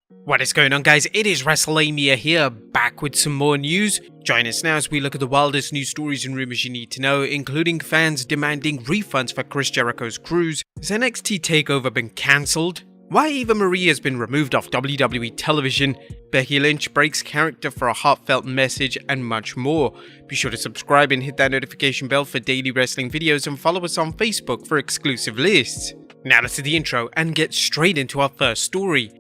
What is going on, guys? It is Wrestlelamia here, back with some more news. Join us now as we look at the wildest news stories and rumors you need to know, including fans demanding refunds for Chris Jericho's cruise. Has NXT TakeOver been cancelled? Why Eva Marie has been removed off WWE television? Becky Lynch breaks character for a heartfelt message, and much more. Be sure to subscribe and hit that notification bell for daily wrestling videos, and follow us on Facebook for exclusive lists. Now let's do the intro and get straight into our first story.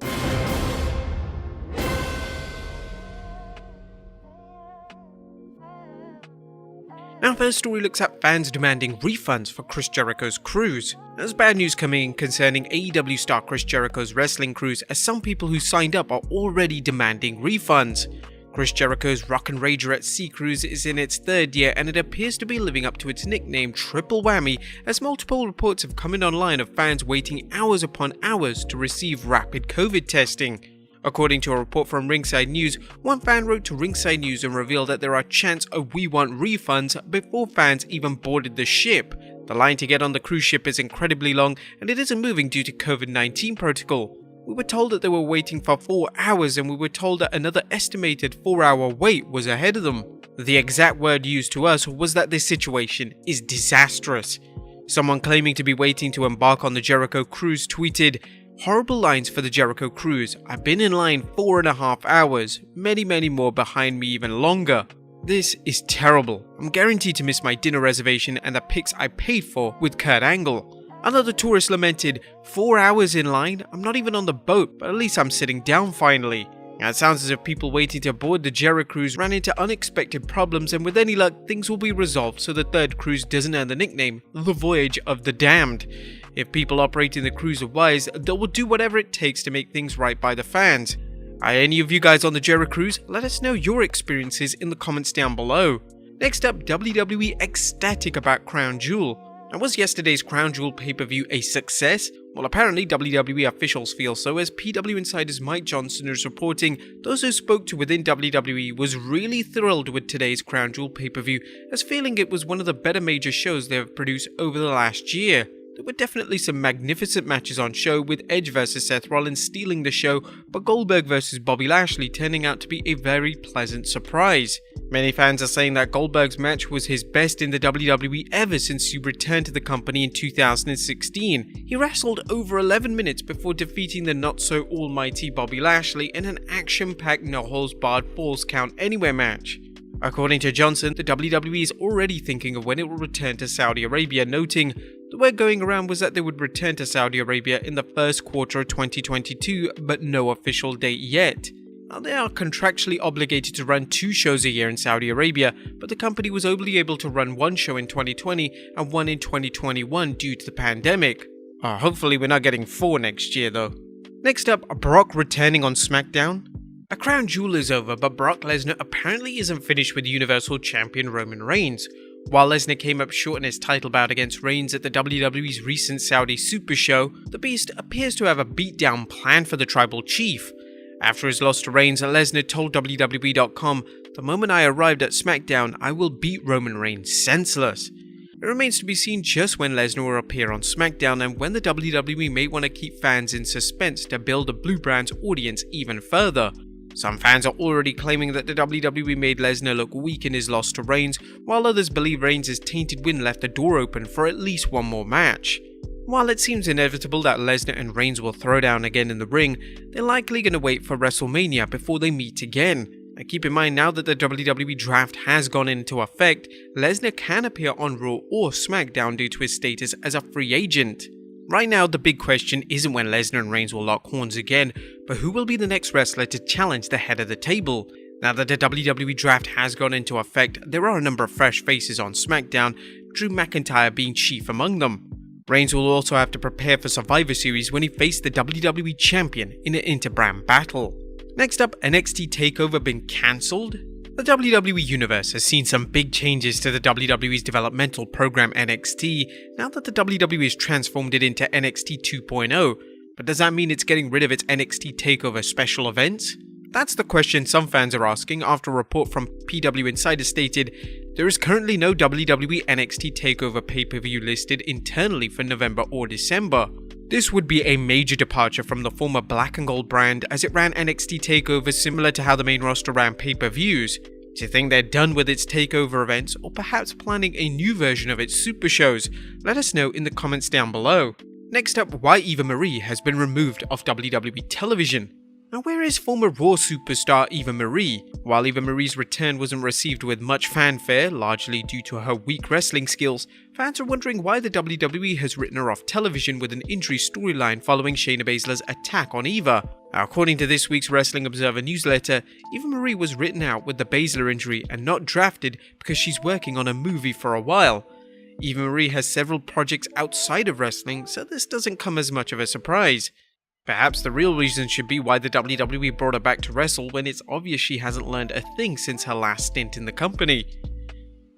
Our first story looks at fans demanding refunds for Chris Jericho's cruise. There's bad news coming in concerning AEW star Chris Jericho's wrestling cruise, as some people who signed up are already demanding refunds. Chris Jericho's Rock and Rager at Sea cruise is in its third year, and it appears to be living up to its nickname Triple Whammy, as multiple reports have come in online of fans waiting hours upon hours to receive rapid COVID testing. According to a report from Ringside News, one fan wrote to Ringside News and revealed that there are chants of "we want refunds" before fans even boarded the ship. The line to get on the cruise ship is incredibly long, and it isn't moving due to COVID-19 protocol. We were told that they were waiting for 4 hours, and we were told that another estimated 4-hour wait was ahead of them. The exact word used to us was that this situation is disastrous. Someone claiming to be waiting to embark on the Jericho cruise tweeted, "Horrible lines for the Jericho cruise. I've been in line 4.5 hours. Many more behind me even longer. This is terrible. I'm guaranteed to miss my dinner reservation and the pics I paid for with Kurt Angle." Another tourist lamented, 4 hours in line? I'm not even on the boat, but at least I'm sitting down finally. Now, it sounds as if people waiting to board the Jericho cruise ran into unexpected problems, and with any luck, things will be resolved so the third cruise doesn't earn the nickname, the Voyage of the Damned. If people operating the cruise are wise, they will do whatever it takes to make things right by the fans. Are any of you guys on the Jericho cruise? Let us know your experiences in the comments down below. Next up, WWE Ecstatic about Crown Jewel. Now, was yesterday's Crown Jewel pay-per-view a success? Well, apparently WWE officials feel so, as PW Insider's Mike Johnson is reporting those who spoke to within WWE was really thrilled with today's Crown Jewel pay-per-view, as feeling it was one of the better major shows they have produced over the last year. There were definitely some magnificent matches on show, with Edge vs Seth Rollins stealing the show, but Goldberg vs Bobby Lashley turning out to be a very pleasant surprise. Many fans are saying that Goldberg's match was his best in the WWE ever since he returned to the company in 2016. He wrestled over 11 minutes before defeating the not-so-almighty Bobby Lashley in an action-packed no-holds-barred Falls Count Anywhere match. According to Johnson, the WWE is already thinking of when it will return to Saudi Arabia, noting, "The word going around was that they would return to Saudi Arabia in the first quarter of 2022, but no official date yet." Now, they are contractually obligated to run 2 shows a year in Saudi Arabia, but the company was only able to run 1 show in 2020 and 1 in 2021 due to the pandemic. Hopefully we're not getting 4 next year though. Next up, Brock returning on SmackDown. A Crown Jewel is over, but Brock Lesnar apparently isn't finished with Universal Champion Roman Reigns. While Lesnar came up short in his title bout against Reigns at the WWE's recent Saudi Super Show, the Beast appears to have a beatdown plan for the Tribal Chief. After his loss to Reigns, Lesnar told WWE.com, "The moment I arrived at SmackDown, I will beat Roman Reigns senseless." It remains to be seen just when Lesnar will appear on SmackDown, and when the WWE may want to keep fans in suspense to build the Blue Brand's audience even further. Some fans are already claiming that the WWE made Lesnar look weak in his loss to Reigns, while others believe Reigns' tainted win left the door open for at least one more match. While it seems inevitable that Lesnar and Reigns will throw down again in the ring, they're likely going to wait for WrestleMania before they meet again. Now, keep in mind, now that the WWE draft has gone into effect, Lesnar can appear on Raw or SmackDown due to his status as a free agent. Right now, the big question isn't when Lesnar and Reigns will lock horns again, but who will be the next wrestler to challenge the head of the table. Now that the WWE draft has gone into effect, there are a number of fresh faces on SmackDown, Drew McIntyre being chief among them. Reigns will also have to prepare for Survivor Series when he faced the WWE Champion in an inter-brand battle. Next up, NXT TakeOver been cancelled? The WWE Universe has seen some big changes to the WWE's developmental program NXT now that the WWE has transformed it into NXT 2.0, but does that mean it's getting rid of its NXT TakeOver special events? That's the question some fans are asking after a report from PW Insider stated, "There is currently no WWE NXT TakeOver pay-per-view listed internally for November or December." This would be a major departure from the former black and gold brand as it ran NXT TakeOver similar to how the main roster ran pay-per-views. Do you think they're done with its takeover events or perhaps planning a new version of its super shows? Let us know in the comments down below. Next up, why Eva Marie has been removed off WWE television. Now, where is former Raw superstar Eva Marie? While Eva Marie's return wasn't received with much fanfare, largely due to her weak wrestling skills, fans are wondering why the WWE has written her off television with an injury storyline following Shayna Baszler's attack on Eva. According to this week's Wrestling Observer newsletter, Eva Marie was written out with the Baszler injury and not drafted because she's working on a movie for a while. Eva Marie has several projects outside of wrestling, so this doesn't come as much of a surprise. Perhaps the real reason should be why the WWE brought her back to wrestle when it's obvious she hasn't learned a thing since her last stint in the company.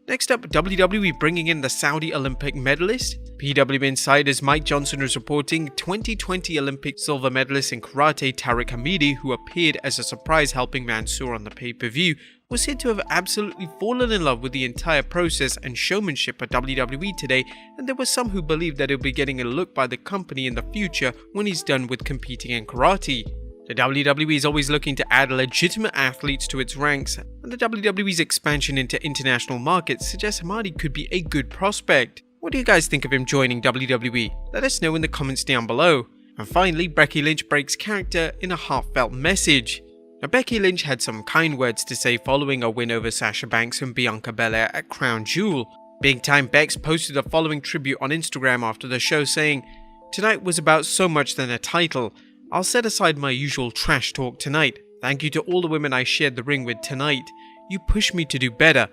Next up, WWE bringing in the Saudi Olympic medalist. PW Insider's Mike Johnson is reporting 2020 Olympic silver medalist in karate Tariq Hamidi, who appeared as a surprise helping Mansoor on the pay-per-view, was said to have absolutely fallen in love with the entire process and showmanship at WWE today, and there were some who believed that he'll be getting a look by the company in the future when he's done with competing in karate. The WWE is always looking to add legitimate athletes to its ranks, and the WWE's expansion into international markets suggests Hamadi could be a good prospect. What do you guys think of him joining WWE? Let us know in the comments down below. And finally, Becky Lynch breaks character in a heartfelt message. Now, Becky Lynch had some kind words to say following a win over Sasha Banks and Bianca Belair at Crown Jewel. Big Time Bex posted the following tribute on Instagram after the show saying, "Tonight was about so much than a title. I'll set aside my usual trash talk tonight. Thank you to all the women I shared the ring with tonight. You pushed me to do better.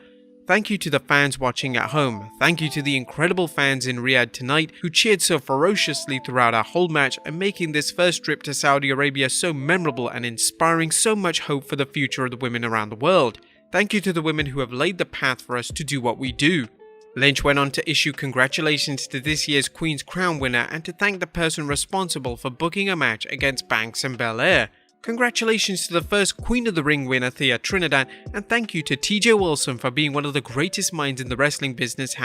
Thank you to the fans watching at home. Thank you to the incredible fans in Riyadh tonight who cheered so ferociously throughout our whole match and making this first trip to Saudi Arabia so memorable and inspiring so much hope for the future of the women around the world. Thank you to the women who have laid the path for us to do what we do." Lynch went on to issue congratulations to this year's Queen's Crown winner and to thank the person responsible for booking a match against Banks and Belair. Congratulations to the first Queen of the Ring winner Thea Trinidad, and thank you to TJ Wilson for being one of the greatest minds in the wrestling business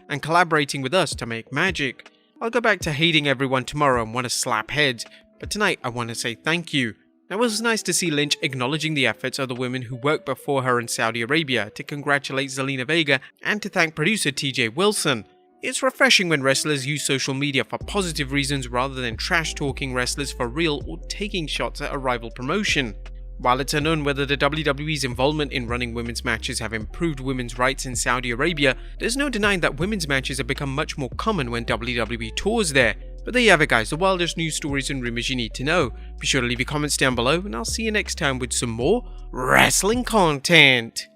and collaborating with us to make magic. I'll go back to hating everyone tomorrow and want to slap heads, but tonight I want to say thank you. Now, it was nice to see Lynch acknowledging the efforts of the women who worked before her in Saudi Arabia, to congratulate Zelina Vega and to thank producer TJ Wilson. It's refreshing when wrestlers use social media for positive reasons rather than trash-talking wrestlers for real or taking shots at a rival promotion. While it's unknown whether the WWE's involvement in running women's matches have improved women's rights in Saudi Arabia, there's no denying that women's matches have become much more common when WWE tours there. But there you have it guys, the wildest news stories and rumors you need to know. Be sure to leave your comments down below and I'll see you next time with some more wrestling content.